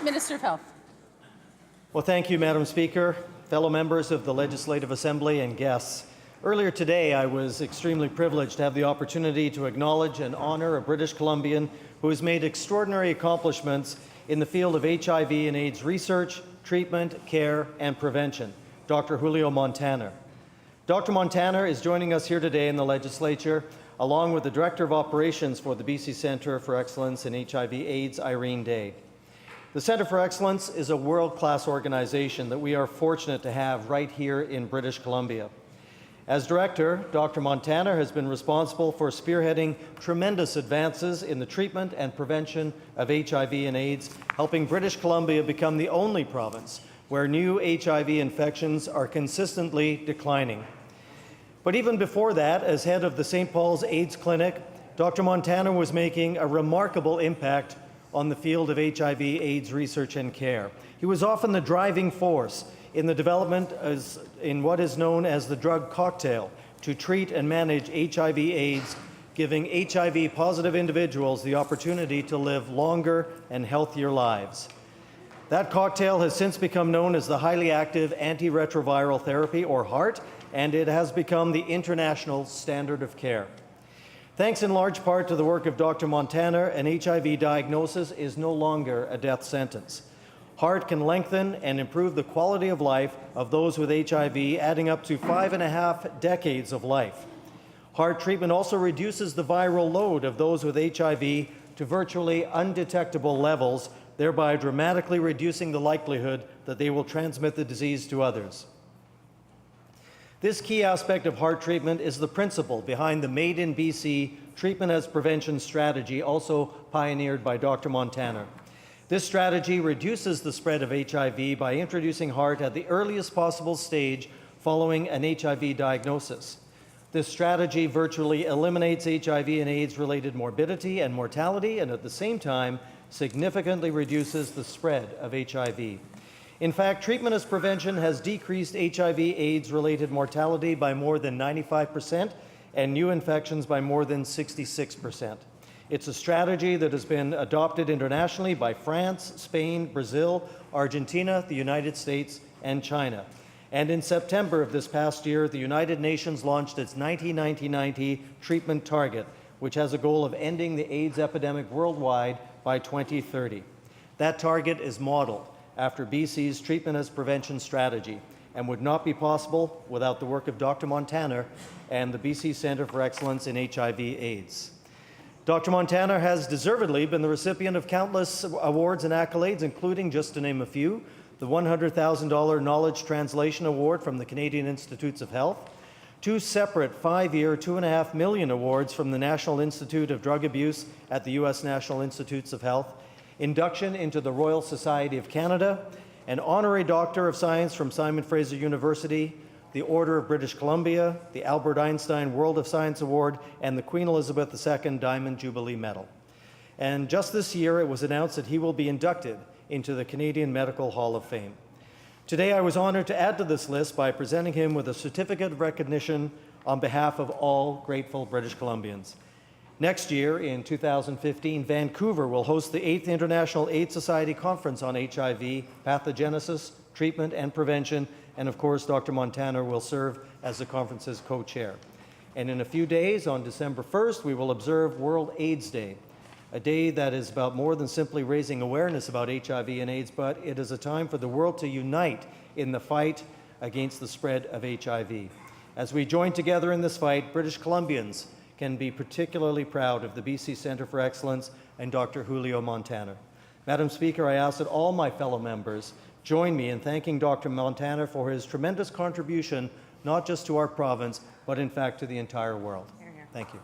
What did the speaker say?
Minister of Health. Well, thank you, Madam Speaker, fellow members of the Legislative Assembly and guests. Earlier today, I was extremely privileged to have the opportunity to acknowledge and honour a British Columbian who has made extraordinary accomplishments in the field of HIV and AIDS research, treatment, care, and prevention, Dr. Julio Montaner. Dr. Montaner is joining us here today in the Legislature, along with the Director of Operations for the BC Centre for Excellence in HIV/AIDS, Irene Day. The Centre for Excellence is a world-class organization that we are fortunate to have right here in British Columbia. As Director, Dr. Montaner has been responsible for spearheading tremendous advances in the treatment and prevention of HIV and AIDS, helping British Columbia become the only province where new HIV infections are consistently declining. But even before that, as head of the St. Paul's AIDS Clinic, Dr. Montaner was making a remarkable impact on the field of HIV/AIDS research and care. He was often the driving force in the development in what is known as the drug cocktail to treat and manage HIV/AIDS, giving HIV-positive individuals the opportunity to live longer and healthier lives. That cocktail has since become known as the highly active antiretroviral therapy, or HAART, and it has become the international standard of care. Thanks in large part to the work of Dr. Montaner, an HIV diagnosis is no longer a death sentence. HAART can lengthen and improve the quality of life of those with HIV, adding up to 5.5 decades of life. HAART treatment also reduces the viral load of those with HIV to virtually undetectable levels, thereby dramatically reducing the likelihood that they will transmit the disease to others. This key aspect of HAART treatment is the principle behind the Made in BC Treatment as Prevention strategy, also pioneered by Dr. Montaner. This strategy reduces the spread of HIV by introducing HAART at the earliest possible stage following an HIV diagnosis. This strategy virtually eliminates HIV and AIDS-related morbidity and mortality, and at the same time significantly reduces the spread of HIV. In fact, treatment as prevention has decreased HIV/AIDS-related mortality by more than 95% and new infections by more than 66%. It's a strategy that has been adopted internationally by France, Spain, Brazil, Argentina, the United States, and China. And in September of this past year, the United Nations launched its 90-90-90 treatment target, which has a goal of ending the AIDS epidemic worldwide by 2030. That target is modeled after BC's treatment as prevention strategy and would not be possible without the work of Dr. Montaner and the BC Centre for Excellence in HIV/AIDS. Dr. Montaner has deservedly been the recipient of countless awards and accolades, including, just to name a few, the $100,000 Knowledge Translation Award from the Canadian Institutes of Health, two separate 5-year, $2.5 million awards from the National Institute of Drug Abuse at the U.S. National Institutes of Health, induction into the Royal Society of Canada, an honorary Doctor of Science from Simon Fraser University, the Order of British Columbia, the Albert Einstein World of Science Award, and the Queen Elizabeth II Diamond Jubilee Medal. And just this year, it was announced that he will be inducted into the Canadian Medical Hall of Fame. Today, I was honored to add to this list by presenting him with a certificate of recognition on behalf of all grateful British Columbians. Next year, in 2015, Vancouver will host the 8th International AIDS Society Conference on HIV, pathogenesis, treatment, and prevention, and of course, Dr. Montaner will serve as the conference's co-chair. And in a few days, on December 1st, we will observe World AIDS Day, a day that is about more than simply raising awareness about HIV and AIDS, but it is a time for the world to unite in the fight against the spread of HIV. As we join together in this fight, British Columbians can be particularly proud of the BC Centre for Excellence and Dr. Julio Montaner. Madam Speaker, I ask that all my fellow members join me in thanking Dr. Montaner for his tremendous contribution, not just to our province, but in fact to the entire world. Thank you.